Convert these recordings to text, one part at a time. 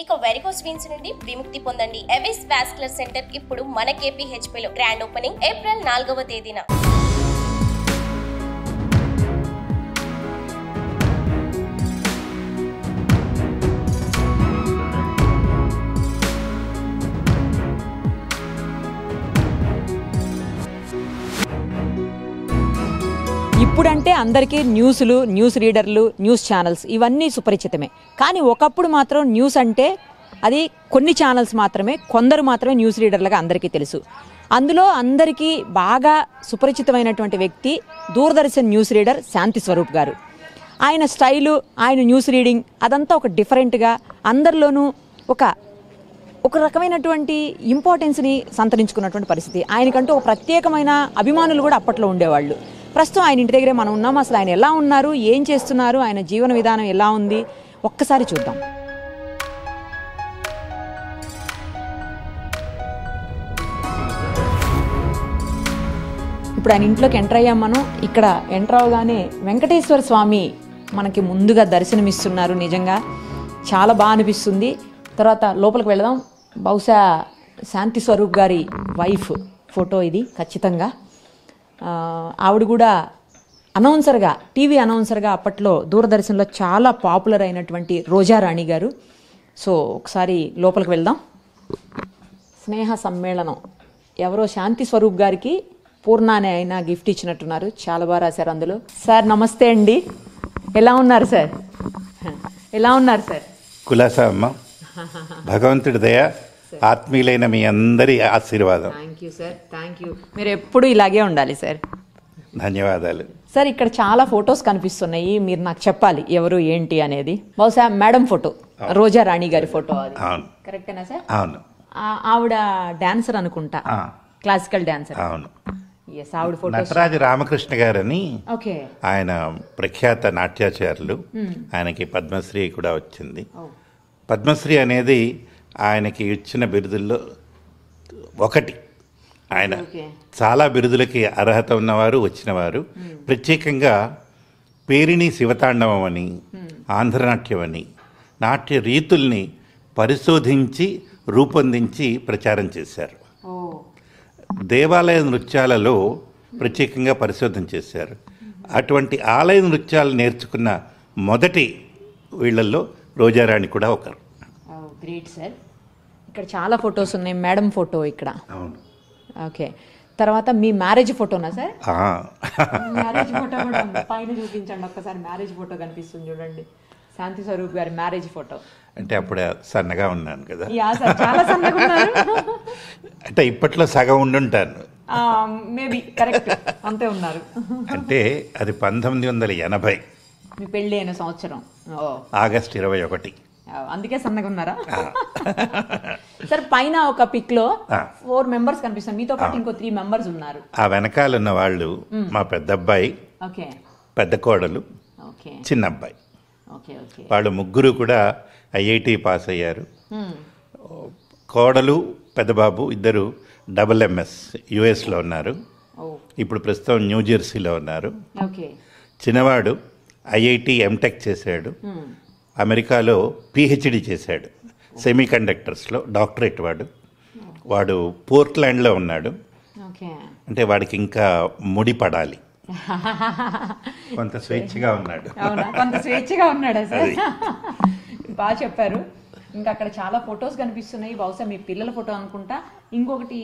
ఇక varicose veins నుండి విముక్తి పొందండి. ఎవిస్ వాస్కులర్ సెంటర్ ఇప్పుడు మన KPHP లో గ్రాండ్ ఓపెనింగ్ ఏప్రిల్ 4వ తేదీన. ఇప్పుడంటే అందరికీ న్యూస్లు, న్యూస్ రీడర్లు, న్యూస్ ఛానల్స్ ఇవన్నీ సుపరిచితమే. కానీ ఒకప్పుడు మాత్రం న్యూస్ అంటే అది కొన్ని ఛానల్స్ మాత్రమే, కొందరు మాత్రమే న్యూస్ రీడర్లుగా అందరికీ తెలుసు. అందులో అందరికీ బాగా సుపరిచితమైనటువంటి వ్యక్తి దూరదర్శన్ న్యూస్ రీడర్ శాంతి స్వరూప్ గారు. ఆయన స్టైలు, ఆయన న్యూస్ రీడింగ్ అదంతా ఒక డిఫరెంట్గా అందరిలోనూ ఒక రకమైనటువంటి ఇంపార్టెన్స్ని సంతరించుకున్నటువంటి పరిస్థితి. ఆయనకంటూ ఒక ప్రత్యేకమైన అభిమానులు కూడా అప్పట్లో ఉండేవాళ్ళు. ప్రస్తుతం ఆయన ఇంటి దగ్గరే మనం ఉన్నాం. అసలు ఆయన ఎలా ఉన్నారు, ఏం చేస్తున్నారు, ఆయన జీవన విధానం ఎలా ఉంది ఒక్కసారి చూద్దాం. ఇప్పుడు ఆయన ఇంట్లోకి ఎంటర్ అయ్యాం మనం. ఇక్కడ ఎంటర్ అవగానే వెంకటేశ్వర స్వామి మనకి ముందుగా దర్శనమిస్తున్నారు. నిజంగా చాలా బాగా అనిపిస్తుంది. తర్వాత లోపలికి వెళదాం. బహుశా శాంతి స్వరూప్ గారి వైఫ్ ఫోటో ఇది ఖచ్చితంగా. ఆవిడ కూడా అనౌన్సర్గా, టీవీ అనౌన్సర్గా అప్పట్లో దూరదర్శన్లో చాలా పాపులర్ అయినటువంటి రోజారాణి గారు. సో ఒకసారి లోపలికి వెళ్దాం. స్నేహ సమ్మేళనం ఎవరో శాంతి స్వరూప్ గారికి పూర్ణానే అయినా గిఫ్ట్ ఇచ్చినట్టున్నారు. చాలా బాగా రాశారు అందులో. సార్ నమస్తే అండి, ఎలా ఉన్నారు సార్? ఎలా ఉన్నారు సార్? కులాసా అమ్మ, భగవంతుడి దయ, ఆత్మీయులైన మీ అందరి ఆశీర్వాదం. Thank you sir, thank you. మీరు ఎప్పుడు ఇలాగే ఉండాలి సార్. ధన్యవాదాలు సార్. ఇక్కడ చాలా ఫొటోస్ కనిపిస్తున్నాయి, మీరు నాకు చెప్పాలి ఎవరు ఏంటి అనేది. బహుశా మేడం ఫోటో, రోజా రాణి గారి ఫోటో అది. అవును, కరెక్టేనా సార్? అవును. ఆవిడ డాన్సర్ అనుకుంటా, క్లాసికల్ డాన్సర్. అవును. ఆవిడ ఫోటో నటరాజ రామకృష్ణ గారని, ఓకే, ఆయన ప్రఖ్యాత నాట్యాచార్యులు. ఆయనకి పద్మశ్రీ కూడా వచ్చింది. పద్మశ్రీ అనేది ఆయనకి ఇచ్చిన బిరుదుల్లో ఒకటి. ఆయన చాలా బిరుదులకి అర్హత ఉన్నవారు, వచ్చినవారు. ప్రత్యేకంగా పేరిణి శివతాండవం అని, ఆంధ్రనాట్యం అని నాట్య రీతుల్ని పరిశోధించి రూపొందించి ప్రచారం చేశారు. దేవాలయ నృత్యాలలో ప్రత్యేకంగా పరిశోధన చేశారు. అటువంటి ఆలయ నృత్యాలు నేర్చుకున్న మొదటి వీళ్ళల్లో రోజారాణి కూడా ఒకరు. Great sir. ఇక్కడ చాలా ఫొటోస్ ఉన్నాయి. మేడం ఫోటో ఇక్కడ. అవును. ఓకే. తర్వాత మీ మ్యారేజ్ ఫోటోనా సార్? మ్యారేజ్ ఫోటో కూడా పైన చూపించండి ఒక్కసారి. మ్యారేజ్ ఫోటో కనిపిస్తుంది చూడండి, శాంతి స్వరూప్ గారి మ్యారేజ్ ఫోటో. అంటే అప్పుడు సన్నగా ఉన్నాను కదా. చాలా సన్నగా ఉన్నారు. అంటే ఇప్పట్లో సగం ఉండుంటాను. మేబీ కరెక్ట్, అంతే ఉన్నారు. అంటే అది 1980 మీ పెళ్ళి అయిన సంవత్సరం, ఆగస్ట్ 21. అందుకే సన్నగా ఉన్నారా సార్? పైన ఒక పిక్ లో 4 మెంబర్స్ కనిపిస్తారు, మీతో పాటు ఇంకో 3 మెంబర్స్ ఉన్నారు. ఆ వెనకాల ఉన్న వాళ్ళు మా పెద్ద అబ్బాయి, పెద్ద కోడలు, చిన్న అబ్బాయి. వాళ్ళు ముగ్గురు కూడా IIT పాస్ అయ్యారు. కోడలు, పెద్ద బాబు ఇద్దరు MS US ఉన్నారు. ఇప్పుడు ప్రస్తుతం న్యూజెర్సీలో ఉన్నారు. చిన్నవాడు IIT MTech చేశాడు. అమెరికాలో PhD చేశాడు సెమీ కండక్టర్స్లో, డాక్టరేట్. వాడు పోర్ట్లాండ్లో ఉన్నాడు. అంటే వాడికి ఇంకా ముడి పడాలి, కొంత స్వేచ్ఛగా ఉన్నాడు. కొంత స్వేచ్ఛగా ఉన్నాడా సార్? బాగా చెప్పారు. ఇంకా అక్కడ చాలా ఫొటోస్ కనిపిస్తున్నాయి. బహుశా మీ పిల్లల ఫోటో అనుకుంటా. ఇంకొకటి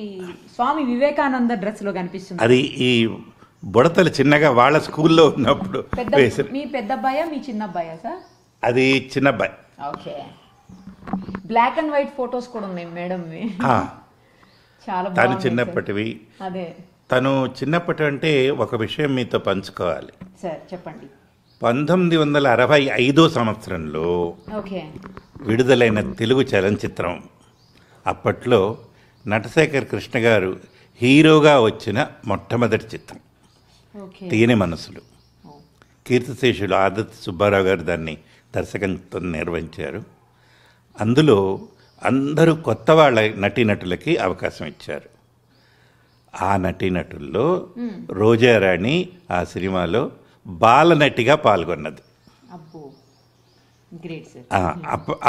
స్వామి వివేకానంద డ్రెస్ లో కనిపిస్తుంది. అది ఈ బుడతలు చిన్నగా వాళ్ళ స్కూల్లో ఉన్నప్పుడు. మీ పెద్ద అబ్బాయా మీ చిన్న అబ్బాయా సార్? అది చిన్న అబ్బాయి. Okay. Black and white photos కూడా ఉన్నాయి మేడం. చాలా తను చిన్నప్పటివి. అదే, తను చిన్నప్పటి అంటే ఒక విషయం మీతో పంచుకోవాలి సార్, చెప్పండి. 1965 సంవత్సరంలో విడుదలైన తెలుగు చలనచిత్రం, అప్పట్లో నటశేఖర్ కృష్ణ గారు హీరోగా వచ్చిన మొట్టమొదటి చిత్రం తీయని మనసులు. కీర్తిశేషులు ఆదత్ సుబ్బారావు గారు దాన్ని దర్శకత్వం నిర్వహించారు. అందులో అందరూ కొత్త వాళ్ళ నటీనటులకి అవకాశం ఇచ్చారు. ఆ నటీనటుల్లో రోజారాణి ఆ సినిమాలో బాలనటిగా పాల్గొన్నది.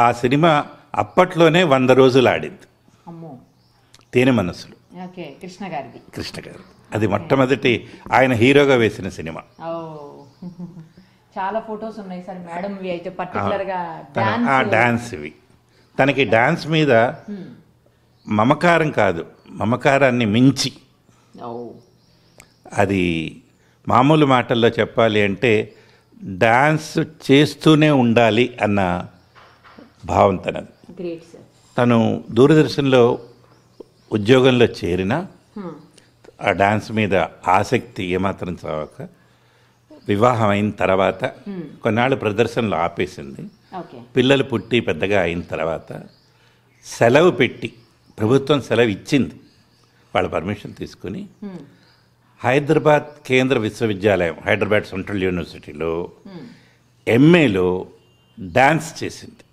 ఆ సినిమా అప్పట్లోనే 100 రోజులు ఆడింది అమ్మో. తేనె మనసులు. ఓకే, కృష్ణ గారిది. కృష్ణ గారు అది మొట్టమొదటి ఆయన హీరోగా వేసిన సినిమా. ఓ, చాలా ఫొటోస్ ఉన్నాయి సార్ మేడం అయితే పర్టికులర్గా ఆ డాన్స్ ఇవి. తనకి డాన్స్ మీద మమకారం కాదు, మమకారాన్ని మించి, అది మామూలు మాటల్లో చెప్పాలి అంటే డాన్స్ చేస్తూనే ఉండాలి అన్న భావం తనది. Great sir. తను దూరదర్శన్లో ఉద్యోగంలో చేరిన ఆ డాన్స్ మీద ఆసక్తి ఏమాత్రం చావక వివాహం అయిన తర్వాత కొన్నాళ్ళు ప్రదర్శనలు ఆపేసింది. పిల్లలు పుట్టి పెద్దగా అయిన తర్వాత సెలవు పెట్టి, ప్రభుత్వం సెలవు ఇచ్చింది, వాళ్ళ పర్మిషన్ తీసుకుని హైదరాబాద్ కేంద్ర విశ్వవిద్యాలయం, హైదరాబాద్ సెంట్రల్ యూనివర్సిటీలో ఎంఏలో డాన్స్ చేసింది.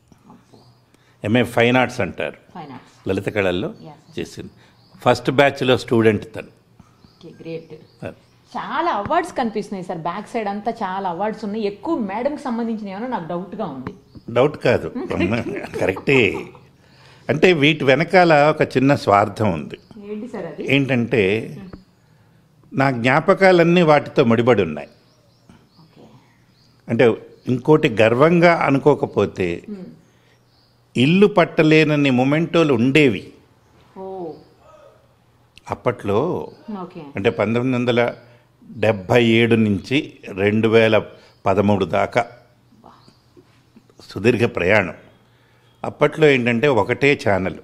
ఎంఏ ఫైన్ ఆర్ట్స్ అంటారు, లలిత కళల్లో చేసింది. ఫస్ట్ బ్యాచ్లో స్టూడెంట్ తను. గ్రేట్. చాలా అవార్డ్స్ కనిపిస్తున్నాయి సార్, బ్యాక్ సైడ్ అంతా చాలా అవార్డ్స్ ఉన్నాయి. ఎక్కువ మేడంకి సంబంధించిన ఏమన్నా నాకు డౌట్గా ఉంది. డౌట్ కాదు, కరెక్టే. అంటే వీటి వెనకాల ఒక చిన్న స్వార్థం ఉంది. ఏంటి సార్ అది? ఏంటంటే నా జ్ఞాపకాలన్నీ వాటితో ముడిపడి ఉన్నాయి. అంటే ఇంకోటి గర్వంగా అనుకోకపోతే ఇల్లు పట్టలేనన్ని మొమెంటోలు ఉండేవి అప్పట్లో. అంటే 1977 నుంచి 2013 దాకా సుదీర్ఘ ప్రయాణం. అప్పట్లో ఏంటంటే ఒకటే ఛానల్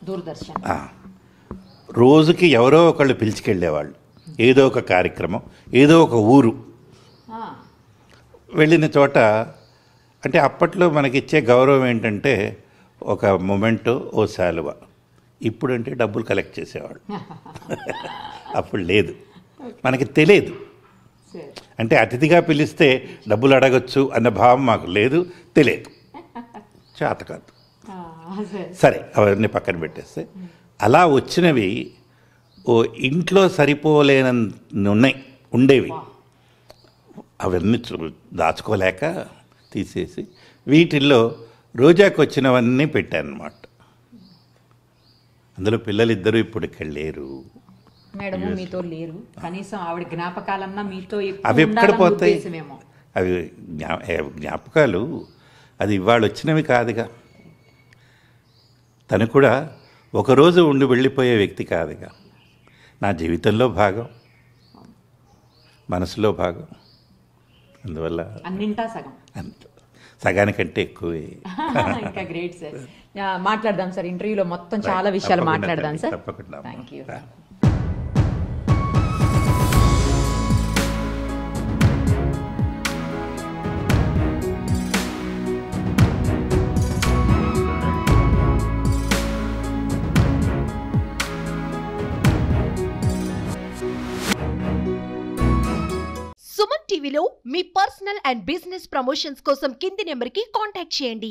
దూరదర్శన్. రోజుకి ఎవరో ఒకళ్ళు పిలిచికెళ్ళేవాళ్ళు, ఏదో ఒక కార్యక్రమం, ఏదో ఒక ఊరు. వెళ్ళిన చోట అంటే అప్పట్లో మనకిచ్చే గౌరవం ఏంటంటే ఒక మొమెంటో, ఓ శాలువ. ఇప్పుడంటే డబ్బులు కలెక్ట్ చేసేవాళ్ళు. అప్పుడు లేదు, మనకి తెలియదు. అంటే అతిథిగా పిలిస్తే డబ్బులు అడగచ్చు అన్న భావం మాకు లేదు, తెలియదు, చేత కాదు. సరే, అవన్నీ పక్కన పెట్టేస్తే అలా వచ్చినవి ఓ ఇంట్లో సరిపోలేనన్ని ఉండేవి. అవన్నీ దాచుకోలేక తీసేసి వీటిల్లో రోజాకు వచ్చినవన్నీ పెట్టానమాట. అందులో పిల్లలిద్దరూ ఇప్పుడు ఇక్కడ లేరు, మేడం మీతో లేరు, కనీసం ఆవిడ జ్ఞాపకాలన్నా మీతో. అవి ఎక్కడ పోతాయి? అవి జ్ఞాపకాలు, అది ఇవాళ వచ్చినవి కాదుగా. తను కూడా ఒకరోజు ఉండి వెళ్ళిపోయే వ్యక్తి కాదుగా. నా జీవితంలో భాగం, మనసులో భాగం. అందువల్ల అన్నింటా సగం, సగానికంటే ఎక్కువే. ఇంకా గ్రేట్ సార్. మాట్లాడదాం సార్, ఇంటర్వ్యూలో మొత్తం చాలా విషయాలు మాట్లాడదాం సార్. తప్పకుండా. Thank you. సుమన్ టీవీలో మీ పర్సనల్ అండ్ బిజినెస్ ప్రమోషన్స్ కోసం కింది నెంబర్కి కాంటాక్ట్ చేయండి.